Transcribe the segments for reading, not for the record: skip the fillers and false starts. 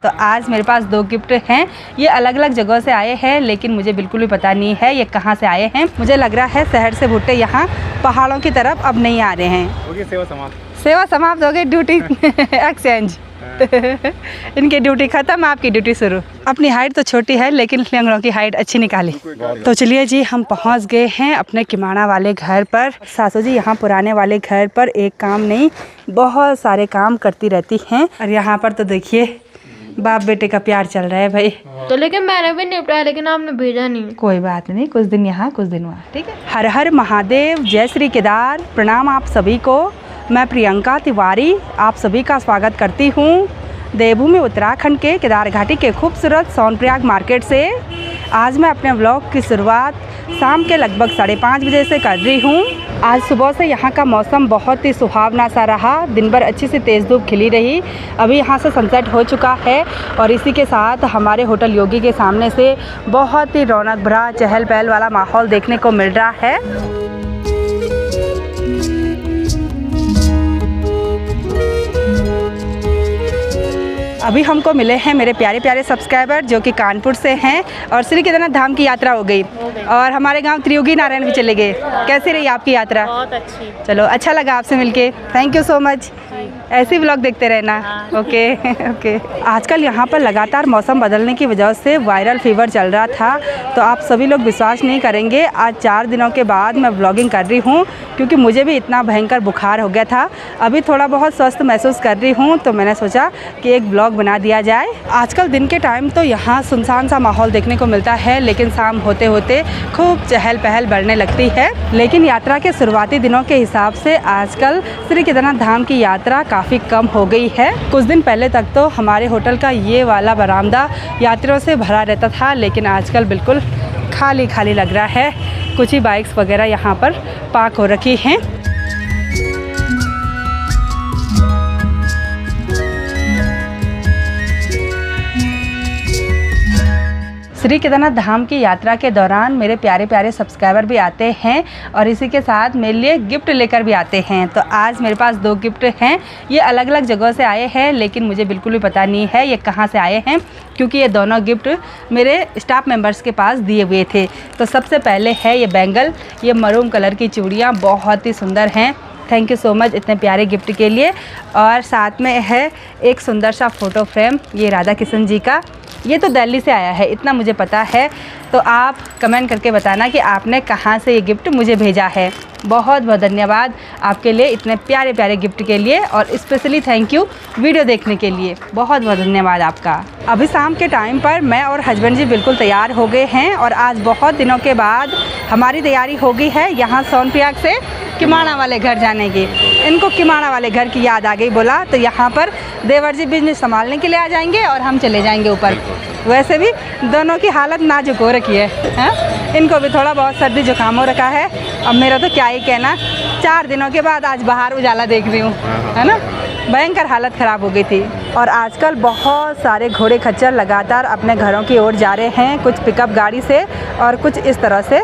तो आज मेरे पास 2 गिफ्ट हैं। ये अलग अलग जगहों से आए हैं, लेकिन मुझे बिल्कुल भी पता नहीं है ये कहाँ से आए हैं। मुझे लग रहा है शहर से भुट्टे यहाँ पहाड़ों की तरफ अब नहीं आ रहे हैं। सेवा समाप्त हो गई, ड्यूटी एक्सचेंज। इनकी ड्यूटी खत्म, आपकी ड्यूटी शुरू। अपनी हाइट तो छोटी है, लेकिन लंगड़ों की हाइट अच्छी निकाली। तो चलिए जी, हम पहुंच गए हैं अपने किमाना वाले घर पर। सासू जी यहाँ पुराने वाले घर पर एक काम नहीं बहुत सारे काम करती रहती हैं। और यहाँ पर तो देखिए बाप बेटे का प्यार चल रहा है भाई। तो लेकिन मैंने भी निपटाया, लेकिन आपने भेजा नहीं। कोई बात नहीं, कुछ दिन यहाँ कुछ दिन वहाँ, ठीक है। हर हर महादेव, जय श्री केदार। प्रणाम आप सभी को। मैं प्रियंका तिवारी आप सभी का स्वागत करती हूँ देवभूमि उत्तराखंड के केदार घाटी के खूबसूरत सोनप्रयाग मार्केट से। आज मैं अपने व्लॉग की शुरुआत शाम के लगभग 5:30 बजे से कर रही हूँ। आज सुबह से यहाँ का मौसम बहुत ही सुहावना सा रहा। दिन भर अच्छी सी तेज़ धूप खिली रही। अभी यहाँ से सनसेट हो चुका है और इसी के साथ हमारे होटल योगी के सामने से बहुत ही रौनक भरा चहल पहल वाला माहौल देखने को मिल रहा है। अभी हमको मिले हैं मेरे प्यारे प्यारे सब्सक्राइबर जो कि कानपुर से हैं और श्री केदारनाथ धाम की यात्रा हो गई और हमारे गांव त्रियोगी नारायण भी चले गए। कैसी रही आपकी यात्रा? बहुत अच्छी। चलो, अच्छा लगा आपसे मिलके। Thank you so much. ऐसे ही व्लॉग देखते रहना। Okay okay. आजकल यहाँ पर लगातार मौसम बदलने की वजह से वायरल फीवर चल रहा था, तो आप सभी लोग विश्वास नहीं करेंगे, आज 4 दिनों के बाद मैं व्लॉगिंग कर रही हूँ क्योंकि मुझे भी इतना भयंकर बुखार हो गया था। अभी थोड़ा बहुत स्वस्थ महसूस कर रही हूँ, तो मैंने सोचा कि एक ब्लॉग बना दिया जाए। आजकल दिन के टाइम तो यहाँ सुनसान सा माहौल देखने को मिलता है, लेकिन शाम होते होते खूब चहल पहल बढ़ने लगती है। लेकिन यात्रा के शुरुआती दिनों के हिसाब से आजकल श्री केदारनाथ धाम की यात्रा काफ़ी कम हो गई है। कुछ दिन पहले तक तो हमारे होटल का ये वाला बरामदा यात्रियों से भरा रहता था, लेकिन आजकल बिल्कुल खाली खाली लग रहा है। कुछ ही बाइक्स वगैरह यहाँ पर पार्क हो रखी हैं। श्री केदारनाथ धाम की यात्रा के दौरान मेरे प्यारे प्यारे सब्सक्राइबर भी आते हैं और इसी के साथ मेरे लिए गिफ्ट लेकर भी आते हैं। तो आज मेरे पास 2 गिफ्ट हैं। ये अलग अलग जगहों से आए हैं, लेकिन मुझे बिल्कुल भी पता नहीं है ये कहाँ से आए हैं क्योंकि ये दोनों गिफ्ट मेरे स्टाफ मेंबर्स के पास दिए हुए थे। तो सबसे पहले है ये बैंगल, ये मरून कलर की चूड़ियाँ बहुत ही सुंदर हैं। थैंक यू सो मच इतने प्यारे गिफ्ट के लिए। और साथ में है एक सुंदर सा फ़ोटो फ्रेम, ये राधा कृष्ण जी का। ये तो दिल्ली से आया है, इतना मुझे पता है। तो आप कमेंट करके बताना कि आपने कहाँ से ये गिफ्ट मुझे भेजा है। बहुत बहुत धन्यवाद आपके लिए इतने प्यारे प्यारे गिफ्ट के लिए और स्पेशली थैंक यू वीडियो देखने के लिए। बहुत बहुत धन्यवाद आपका। अभी शाम के टाइम पर मैं और हस्बैंड जी बिल्कुल तैयार हो गए हैं और आज बहुत दिनों के बाद हमारी तैयारी हो गई है यहाँ सोनप्रयाग से किमाना वाले घर जाने की। इनको किमाना वाले घर की याद आ गई, बोला तो यहाँ पर देवर जी बिजनेस संभालने के लिए आ जाएंगे और हम चले जाएंगे ऊपर। वैसे भी दोनों की हालत नाजुक हो रखी है। इनको भी थोड़ा बहुत सर्दी जुकाम हो रखा है। अब मेरा तो क्या ही कहना, 4 दिनों के बाद आज बाहर उजाला देख रही हूँ, है ना। भयंकर हालत ख़राब हो गई थी। और आजकल बहुत सारे घोड़े खच्चर लगातार अपने घरों की ओर जा रहे हैं, कुछ पिकअप गाड़ी से और कुछ इस तरह से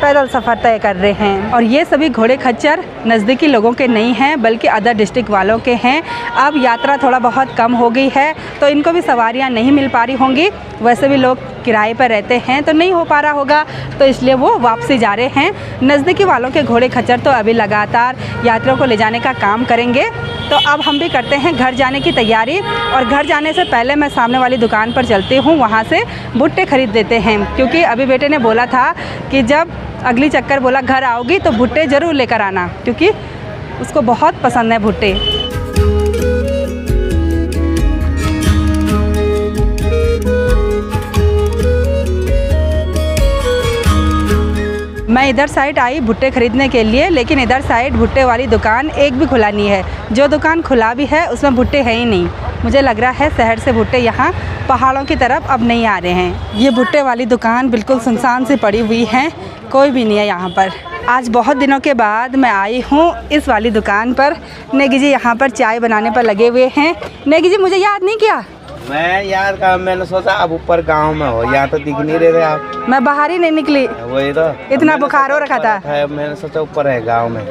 पैदल सफ़र तय कर रहे हैं। और ये सभी घोड़े खच्चर नज़दीकी लोगों के नहीं हैं, बल्कि अदर डिस्ट्रिक्ट वालों के हैं। अब यात्रा थोड़ा बहुत कम हो गई है, तो इनको भी सवारियां नहीं मिल पा रही होंगी। वैसे भी लोग किराए पर रहते हैं, तो नहीं हो पा रहा होगा, तो इसलिए वो वापसी जा रहे हैं। नज़दीकी वालों के घोड़े खच्चर तो अभी लगातार यात्रियों को ले जाने का काम करेंगे। तो अब हम भी करते हैं घर जाने की तैयारी। और घर जाने से पहले मैं सामने वाली दुकान पर चलती हूँ, वहाँ से भुट्टे खरीद देते हैं। क्योंकि अभी बेटे ने बोला था कि जब अगली चक्कर बोला घर आओगी तो भुट्टे ज़रूर लेकर आना, क्योंकि उसको बहुत पसंद है भुट्टे। मैं इधर साइड आई भुट्टे खरीदने के लिए, लेकिन इधर साइड भुट्टे वाली दुकान एक भी खुला नहीं है। जो दुकान खुला भी है उसमें भुट्टे है ही नहीं। मुझे लग रहा है शहर से भुट्टे यहाँ पहाड़ों की तरफ अब नहीं आ रहे हैं। ये भुट्टे वाली दुकान बिल्कुल सुनसान सी पड़ी हुई है, कोई भी नहीं है यहाँ पर। आज बहुत दिनों के बाद मैं आई हूँ इस वाली दुकान पर। नेगी जी यहाँ पर चाय बनाने पर लगे हुए हैं। नेगी जी मुझे याद नहीं किया? मैं यार मैंने सोचा आप ऊपर गांव में हो, यहाँ तो दिख नहीं रहे थे आप। मैं बाहर ही नहीं निकली, वही तो इतना बुखार हो रखा था। मैंने सोचा ऊपर है गांव में।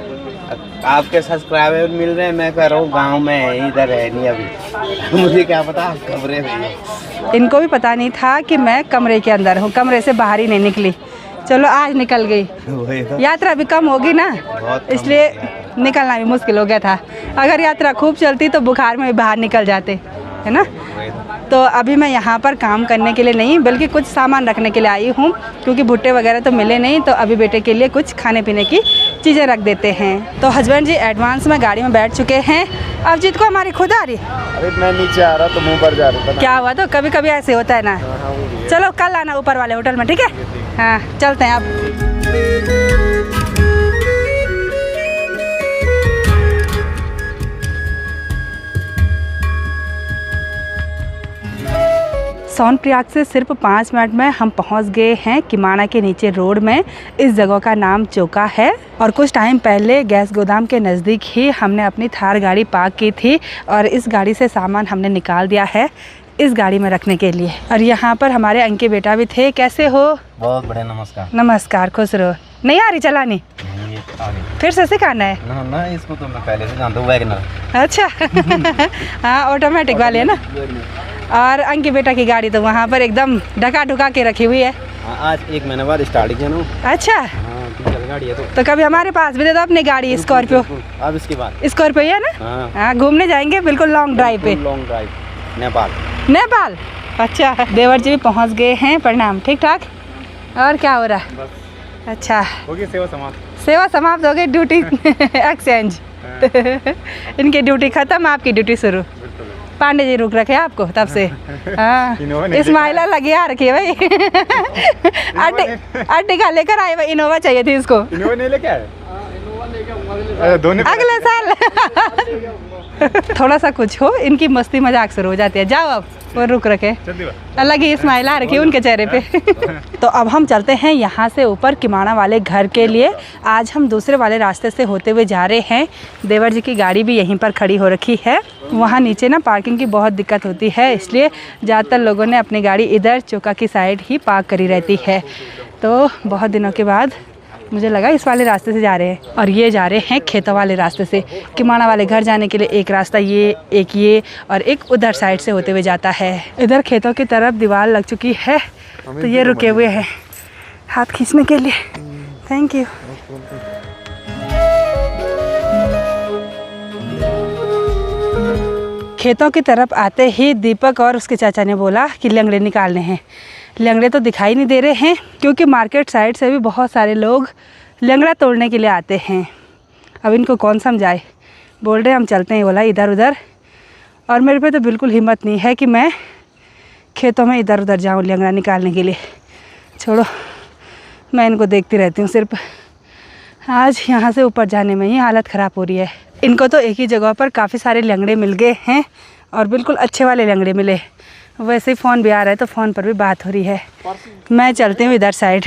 आपके सब्सक्राइबर मिल रहे हैं, मैं कह रहा हूँ गांव में है, इधर है नहीं अभी। मुझे क्या पता आप कमरे में हैं। इनको भी पता नहीं था कि मैं कमरे के अंदर हूँ, कमरे से बाहर ही नहीं निकली। चलो आज निकल गई। वही तो। यात्रा भी कम होगी ना, इसलिए निकलना भी मुश्किल हो गया था। अगर यात्रा खूब चलती तो बुखार में भी बाहर निकल जाते, है ना। तो अभी मैं यहाँ पर काम करने के लिए नहीं बल्कि कुछ सामान रखने के लिए आई हूँ, क्योंकि भुट्टे वगैरह तो मिले नहीं। तो अभी बेटे के लिए कुछ खाने पीने की चीज़ें रख देते हैं। तो हस्बैंड जी एडवांस में गाड़ी में बैठ चुके हैं। अभिजीत को हमारी खुद आ रही। अरे मैं नीचे आ रहा तो मुंह पर जा रहा था। क्या हुआ, तो कभी कभी ऐसे होता है ना। चलो कल आना ऊपर वाले होटल में, ठीक है। हाँ चलते हैं आप। सोनप्रयाग से सिर्फ 5 मिनट में हम पहुंच गए हैं किमाना के नीचे रोड में। इस जगह का नाम चोका है। और कुछ टाइम पहले गैस गोदाम के नज़दीक ही हमने अपनी थार गाड़ी पार्क की थी और इस गाड़ी से सामान हमने निकाल दिया है इस गाड़ी में रखने के लिए। और यहाँ पर हमारे अंके बेटा भी थे। कैसे हो? बहुत बड़े नमस्कार। नमस्कार, खुश रहो। नहीं आ रही चलानी? फिर से सिखाना है ना, इसको तो मैं पहले से जानता हूँ, वैगनर। अच्छा हाँ ऑटोमेटिक वाले है ना। और अंकी बेटा की गाड़ी तो वहाँ पर एकदम ढका ढुका के रखी हुई है। आज 1 महीने बाद स्टार्ट किया ना। अच्छा डीजल गाड़ी है तो कभी हमारे पास भी दे दो अपनी गाड़ी स्कॉर्पियो। अब इसके बाद स्कॉर्पियो है ना। हाँ घूमने जाएंगे बिल्कुल लॉन्ग ड्राइव पे। Long drive Nepal. नेपाल, अच्छा। देवर जी भी पहुँच गए हैं। प्रणाम। ठीक ठाक। और क्या हो रहा है? अच्छा हो गई सेवा समाप्त हो गई, ड्यूटी एक्सचेंज। इनकी ड्यूटी खत्म, आपकी ड्यूटी शुरू। पांडे जी रुक रखे आपको तब से। हाँ इस्माइला लगी आ रखी है भाई। अर्टिगा लेकर आए भाई, इनोवा चाहिए थी इसको। इनोवा नहीं लेके आए? अगले साल। थोड़ा सा कुछ हो, इनकी मस्ती मजाक शुरू हो जाती है। जाओ अब, वो रुक रखे। अलग ही स्माइल आ रखी है उनके चेहरे पे। तो अब हम चलते हैं यहाँ से ऊपर किमाना वाले घर के लिए। आज हम दूसरे वाले रास्ते से होते हुए जा रहे हैं। देवर जी की गाड़ी भी यहीं पर खड़ी हो रखी है। वहाँ नीचे ना पार्किंग की बहुत दिक्कत होती है, इसलिए ज़्यादातर लोगों ने अपनी गाड़ी इधर चौका की साइड ही पार्क करी रहती है। तो बहुत दिनों के बाद मुझे लगा इस वाले रास्ते से जा रहे हैं। और ये जा रहे हैं खेतों वाले रास्ते से। किमाना वाले घर जाने के लिए एक रास्ता ये और एक उधर साइड से होते हुए जाता है। इधर खेतों की तरफ दीवार लग चुकी है, तो ये रुके हुए हैं हाथ खींचने के लिए। Thank you. खेतों की तरफ आते ही दीपक और उसके चाचा ने बोला कि लंगड़े निकालने हैं। लंगड़े तो दिखाई नहीं दे रहे हैं, क्योंकि मार्केट साइड से भी बहुत सारे लोग लंगड़ा तोड़ने के लिए आते हैं। अब इनको कौन समझाए। बोल रहे हम चलते हैं बोला इधर उधर। और मेरे पे तो बिल्कुल हिम्मत नहीं है कि मैं खेतों में इधर उधर जाऊँ लंगड़ा निकालने के लिए। छोड़ो, मैं इनको देखती रहती हूँ सिर्फ। आज यहाँ से ऊपर जाने में ही हालत ख़राब हो रही है। इनको तो एक ही जगह पर काफ़ी सारे लंगड़े मिल गए हैं और बिल्कुल अच्छे वाले लंगड़े मिले। वैसे ही फ़ोन भी आ रहा है तो फ़ोन पर भी बात हो रही है। मैं चलती हूँ इधर साइड।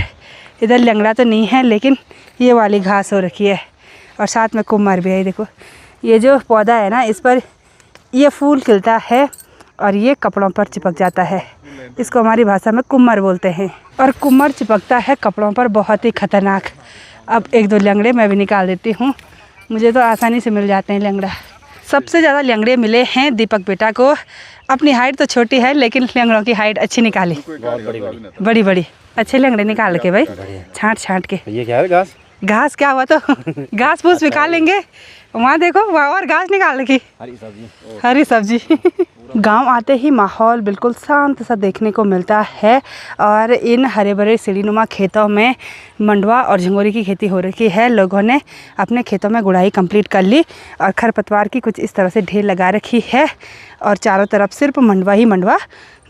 इधर लंगड़ा तो नहीं है, लेकिन ये वाली घास हो रखी है और साथ में कुम्हार भी है। देखो ये जो पौधा है ना, इस पर ये फूल खिलता है और ये कपड़ों पर चिपक जाता है। इसको हमारी भाषा में कुम्हार बोलते हैं। और कुम्हार चिपकता है कपड़ों पर, बहुत ही ख़तरनाक। अब 1-2 लंगड़े मैं भी निकाल देती हूँ, मुझे तो आसानी से मिल जाते हैं लंगड़ा। सबसे ज़्यादा लंगड़े मिले हैं दीपक बेटा को। अपनी हाइट तो छोटी है, लेकिन लंगड़ों की हाइट अच्छी निकाली। बड़ी बड़ी अच्छे लंगड़े निकाल के भाई, छांट के। ये क्या है? घास क्या हुआ? तो घास फूस निकाल लेंगे। वहाँ देखो, वहाँ और घास निकाल रखी, हरी सब्जी। गांव आते ही माहौल बिल्कुल शांत सा देखने को मिलता है। और इन हरे भरे सीढ़ीनुमा खेतों में मंडवा और झंगोरी की खेती हो रखी है। लोगों ने अपने खेतों में गुड़ाई कंप्लीट कर ली और खरपतवार की कुछ इस तरह से ढेर लगा रखी है। और चारों तरफ सिर्फ मंडवा ही मंडवा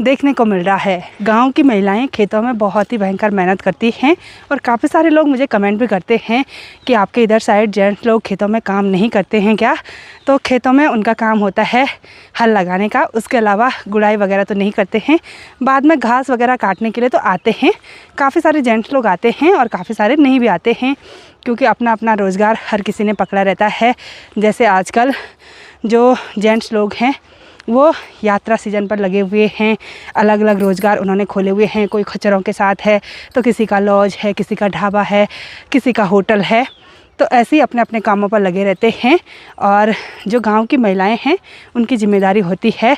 देखने को मिल रहा है। गांव की महिलाएं खेतों में बहुत ही भयंकर मेहनत करती हैं। और काफ़ी सारे लोग मुझे कमेंट भी करते हैं कि आपके इधर साइड जेंट्स लोग खेतों में काम नहीं करते हैं क्या? तो खेतों में उनका काम होता है हल लगाने का, उसके अलावा गुड़ाई वगैरह तो नहीं करते हैं। बाद में घास वगैरह काटने के लिए तो आते हैं, काफ़ी सारे जेंट्स लोग आते हैं और काफ़ी सारे नहीं भी आते हैं, क्योंकि अपना अपना रोज़गार हर किसी ने पकड़ा रहता है। जैसे आजकल जो जेंट्स लोग हैं वो यात्रा सीजन पर लगे हुए हैं, अलग अलग रोज़गार उन्होंने खोले हुए हैं। कोई खच्चरों के साथ है, तो किसी का लॉज है, किसी का ढाबा है, किसी का होटल है। तो ऐसे ही अपने अपने कामों पर लगे रहते हैं। और जो गांव की महिलाएं हैं उनकी जिम्मेदारी होती है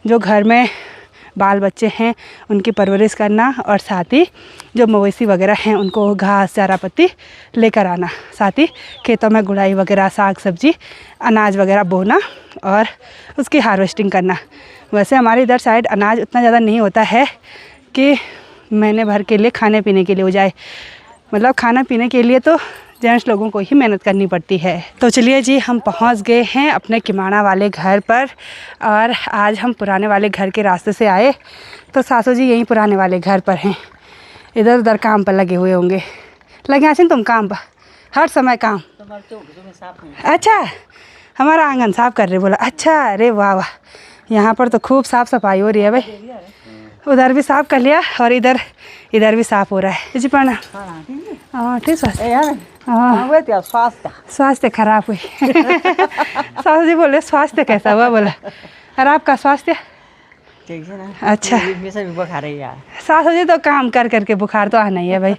जो घर में बाल बच्चे हैं उनकी परवरिश करना, और साथ ही जो मवेशी वगैरह हैं उनको घास चारा पत्ती लेकर आना, साथ ही खेतों में गुड़ाई वगैरह, साग सब्जी, अनाज वगैरह बोना और उसकी हार्वेस्टिंग करना। वैसे हमारे इधर साइड अनाज उतना ज़्यादा नहीं होता है कि महीने भर के लिए खाने पीने के लिए हो जाए, मतलब खाना पीने के लिए तो जेंट्स लोगों को ही मेहनत करनी पड़ती है। तो चलिए जी, हम पहुंच गए हैं अपने किमाना वाले घर पर, और आज हम पुराने वाले घर के रास्ते से आए तो सासू जी यहीं पुराने वाले घर पर हैं, इधर उधर काम पर लगे हुए होंगे। लगे आसिन तुम काम पर हर समय काम? अच्छा, हमारा आंगन साफ कर रहे, बोला अच्छा, अरे वाह वाह, यहाँ पर तो खूब साफ़ सफाई हो रही है भाई। उधर भी साफ़ कर लिया और इधर भी साफ़ हो रहा है जी। पढ़ना हाँ ठीक है। हाँ स्वास्थ्य खराब हुई सासू जी बोले स्वास्थ्य कैसा हुआ? बोला और आपका स्वास्थ्य ठीक है ना? अच्छा, बुखार है यार। सासू जी तो काम कर करके बुखार तो आना ही है भाई।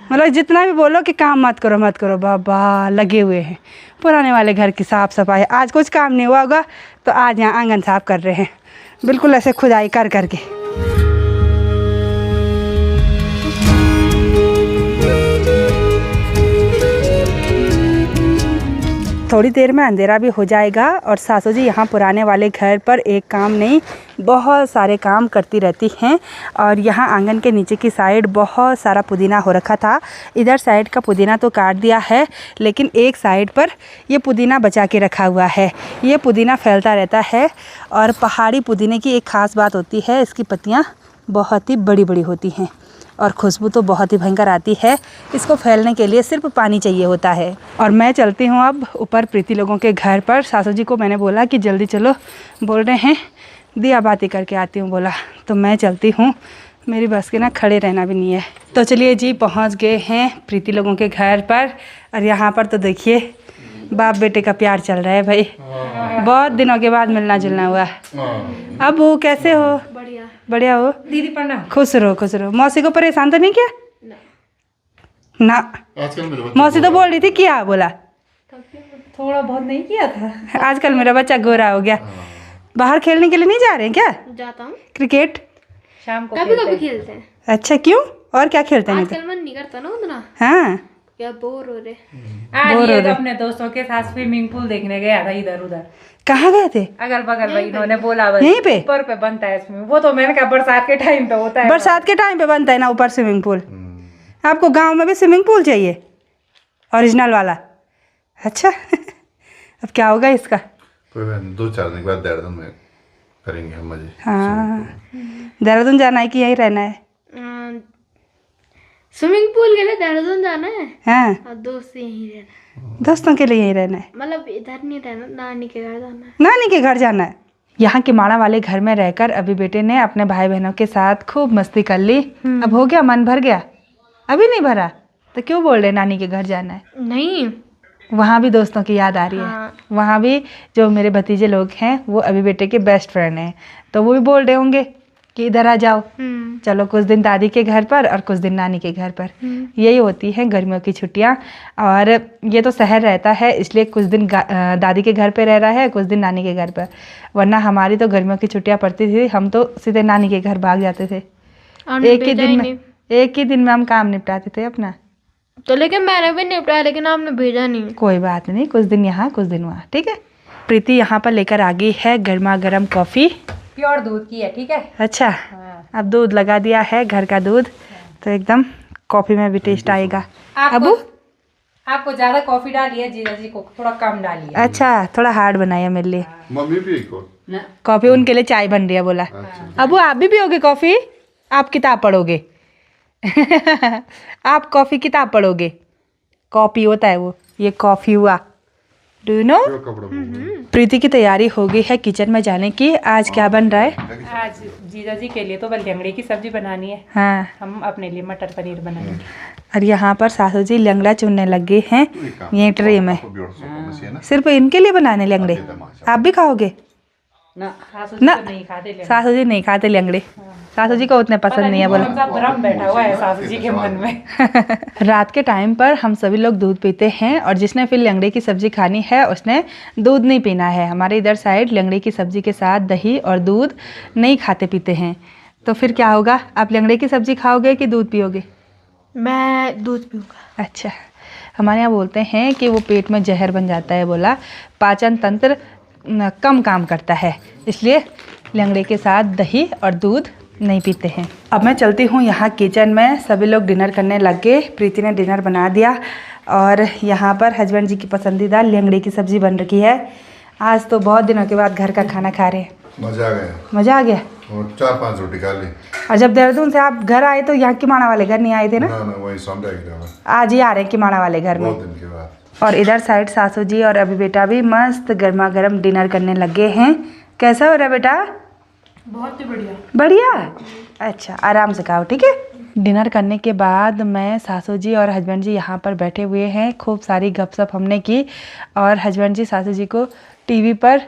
मतलब जितना भी बोलो कि काम मत करो बाबा, लगे हुए हैं पुराने वाले घर की साफ़ सफाई। आज कुछ काम नहीं हुआ होगा तो आज यहाँ आंगन साफ कर रहे हैं, बिल्कुल ऐसे खुदाई कर करके। थोड़ी देर में अंधेरा भी हो जाएगा और सासू जी यहाँ पुराने वाले घर पर एक काम नहीं बहुत सारे काम करती रहती हैं। और यहाँ आंगन के नीचे की साइड बहुत सारा पुदीना हो रखा था। इधर साइड का पुदीना तो काट दिया है, लेकिन एक साइड पर ये पुदीना बचा के रखा हुआ है। ये पुदीना फैलता रहता है और पहाड़ी पुदीने की एक ख़ास बात होती है, इसकी पत्तियाँ बहुत ही बड़ी बड़ी होती हैं और खुशबू तो बहुत ही भयंकर आती है। इसको फैलने के लिए सिर्फ पानी चाहिए होता है। और मैं चलती हूँ अब ऊपर प्रीति लोगों के घर पर। सासू जी को मैंने बोला कि जल्दी चलो, बोल रहे हैं दिया बाती करके आती हूँ, बोला तो मैं चलती हूँ, मेरी बस के ना खड़े रहना भी नहीं है। तो चलिए जी, पहुँच गए हैं प्रीति लोगों के घर पर। और यहाँ पर तो देखिए बाप बेटे का प्यार चल रहा है भाई, बहुत दिनों के बाद मिलना जुलना हुआ। अब वो कैसे हो? बढ़िया हो दीदी? प्रणाम। खुश रहो। मौसी को परेशान तो नहीं किया? ना मौसी तो बोल रही थी किया, बोला थोड़ा बहुत नहीं किया था। आजकल मेरा बच्चा गोरा हो गया। बाहर खेलने के लिए नहीं जा रहे हैं क्या? जाता हूँ क्रिकेट शाम को कभी खेलते हैं। अच्छा, क्यों? और क्या खेलते हैं? आजकल मन नहीं करता ना उतना। हाँ, क्या बोर हो रहे। आज ये तो अपने दोस्तों के साथ स्विमिंग पूल देखने गया था इधर उधर। कहाँ गए थे? अगल बगल भाई इन्होंने बोला बस यहीं पे ऊपर पे बनता है स्विमिंग। वो तो मैंने कहा बरसात के टाइम पे होता है। बरसात के टाइम पे बनता है ना ऊपर स्विमिंग पूल। आपको गांव में भी स्विमिंग पूल चाहिए ओरिजिनल वाला? अच्छा अब क्या होगा इसका? कोई बात नहीं, 2-4 दिन के बाद देहरादून में करेंगे हम मजे। हाँ, देहरादून जाना है कि यहीं रहना है? स्विमिंग पूल के लिए देहरादून जाना है। हाँ, और दोस्त यहीं रहना है। दोस्तों के लिए यहीं रहना है, मतलब इधर नहीं रहना, नानी के घर जाना है। नानी के घर जाना है। यहाँ के माड़ा वाले घर में रहकर अभी बेटे ने अपने भाई बहनों के साथ खूब मस्ती कर ली। अब हो गया, मन भर गया? अभी नहीं भरा तो क्यों बोल रहे नानी के घर जाना है? नहीं, वहाँ भी दोस्तों की याद आ रही है। हाँ। वहाँ भी जो मेरे भतीजे लोग हैं वो अभी बेटे के बेस्ट फ्रेंड हैं, तो वो भी बोल रहे होंगे कि इधर आ जाओ, चलो कुछ दिन दादी के घर पर और कुछ दिन नानी के घर पर। यही होती हैं गर्मियों की छुट्टियाँ। और ये तो शहर रहता है इसलिए कुछ दिन दादी के घर पे रह रहा है, कुछ दिन नानी के घर पर। वरना हमारी तो गर्मियों की छुट्टियाँ पड़ती थी, हम तो सीधे नानी के घर भाग जाते थे। एक ही दिन में हम काम निपटाते थे अपना। तो लेकिन मैंने भी निपटाया, लेकिन आपने भेजा नहीं। कोई बात नहीं, कुछ दिन यहाँ कुछ दिन वहाँ, ठीक है। प्रीति यहाँ पर लेकर आ गई है गर्मा गर्म कॉफ़ी, प्योर दूध की है, ठीक है। अच्छा, अब दूध लगा दिया है, घर का दूध, तो एकदम कॉफ़ी में भी टेस्ट आएगा। अबू आपको ज्यादा कॉफी डाली है, जीजा जी को थोड़ा कम डाली है। अच्छा, थोड़ा हार्ड बनाया मेरे लिए। मम्मी भी एक और कॉफ़ी उनके लिए चाय बन रही है, बोला। अबू आप भी पियोगे कॉफ़ी? आप किताब पढ़ोगे आप कॉफ़ी किताब पढ़ोगे? कॉपी होता है वो, ये कॉफ़ी हुआ। Do you know? प्रीति की तैयारी हो गई है किचन में जाने की। आज क्या बन रहा है? आज जीजा जी के लिए तो लंगड़े की सब्जी बनानी है। हाँ, हम अपने लिए मटर पनीर बनाएंगे। और यहाँ पर सासू जी लंगड़ा चुनने लग गए हैं ये ट्रे में। सिर्फ इनके लिए बनाने लंगड़े? आप भी खाओगे? सासू जी तो नहीं खाते। सासू जी नहीं खाते लंगड़े। सासू जी को उतने पसंद नहीं है बोला। कौन सा भ्रम बैठा हुआ है सासू जी के मन में। रात के टाइम पर हम सभी लोग दूध पीते हैं और जिसने फिर लंगड़े की सब्जी खानी है उसने दूध नहीं पीना है। हमारे इधर साइड लंगड़े की सब्जी के साथ दही और दूध नहीं खाते पीते हैं। तो फिर क्या होगा, आप लंगड़े की सब्जी खाओगे कि दूध पियोगे? मैं दूध पीऊँगा। अच्छा, हमारे यहाँ बोलते हैं कि वो पेट में जहर बन जाता है बोला, पाचन तंत्र कम काम करता है, इसलिए लंगड़े के साथ दही और दूध नहीं पीते हैं। अब मैं चलती हूँ यहाँ किचन में। सभी लोग डिनर करने लग गए। प्रीति ने डिनर बना दिया और यहाँ पर हस्बैंड जी की पसंदीदा लंगड़े की सब्ज़ी बन रखी है। आज तो बहुत दिनों के बाद घर का खाना खा रहे हैं। मजा आ गया। मज़ा आ गया। और 4-5 रोटी खा ली। और जब देहरादून से आप घर आए तो यहाँ किमाड़ा वाले घर नहीं आए थे ना? ना वही संडे की आज ही आ रहे हैं किमाड़ा वाले घर में। बहुत दिन के बाद। और इधर साइड सासू जी और अभी बेटा भी मस्त गर्मा गर्म डिनर करने लगे हैं। कैसा हो रहा है बेटा? बहुत ही बढ़िया। बढ़िया। अच्छा, आराम से खाओ, ठीक है। डिनर करने के बाद मैं, सासू जी और हस्बैंड जी यहाँ पर बैठे हुए हैं। खूब सारी गपशप हमने की और हस्बैंड जी सासू जी को टीवी पर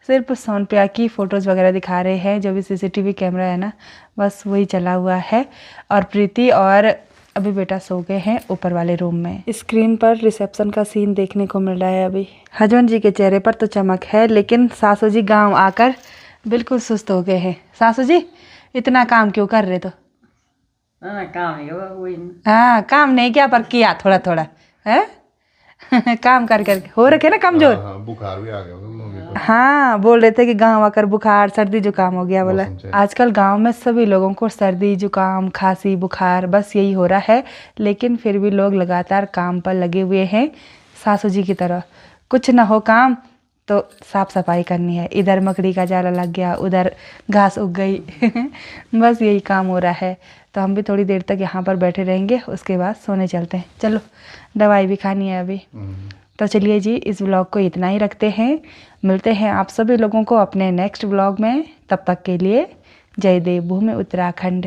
सिर्फ सोनप्रिया की फ़ोटोज़ वगैरह दिखा रहे हैं। जो भी सीसीटीवी कैमरा है ना, बस वही चला हुआ है। और प्रीति और अभी बेटा सो गए हैं ऊपर वाले रूम में। स्क्रीन पर रिसेप्शन का सीन देखने को मिल रहा है अभी। हस्बैंड जी के चेहरे पर तो चमक है, लेकिन सासू जी गाँव आकर बिल्कुल सुस्त हो गए हैं। सासू जी इतना काम क्यों कर रहे? तो काम है वही। हाँ, काम नहीं किया पर किया थोड़ा थोड़ा है। काम कर कर हो रखे ना कमजोर। हाँ, बुखार भी आ गया मम्मी को। हाँ, बोल रहे थे कि गांव आकर बुखार सर्दी जुकाम हो गया बोला। आजकल गांव में सभी लोगों को सर्दी जुकाम खांसी बुखार बस यही हो रहा है, लेकिन फिर भी लोग लगातार काम पर लगे हुए हैं। सासू जी की तरह कुछ ना हो काम तो साफ़ सफाई करनी है। इधर मकड़ी का जाला लग गया, उधर घास उग गई। बस यही काम हो रहा है। तो हम भी थोड़ी देर तक यहाँ पर बैठे रहेंगे, उसके बाद सोने चलते हैं। चलो, दवाई भी खानी है अभी। तो चलिए जी, इस व्लॉग को इतना ही रखते हैं। मिलते हैं आप सभी लोगों को अपने नेक्स्ट व्लॉग में। तब तक के लिए जय देवभूमि उत्तराखंड।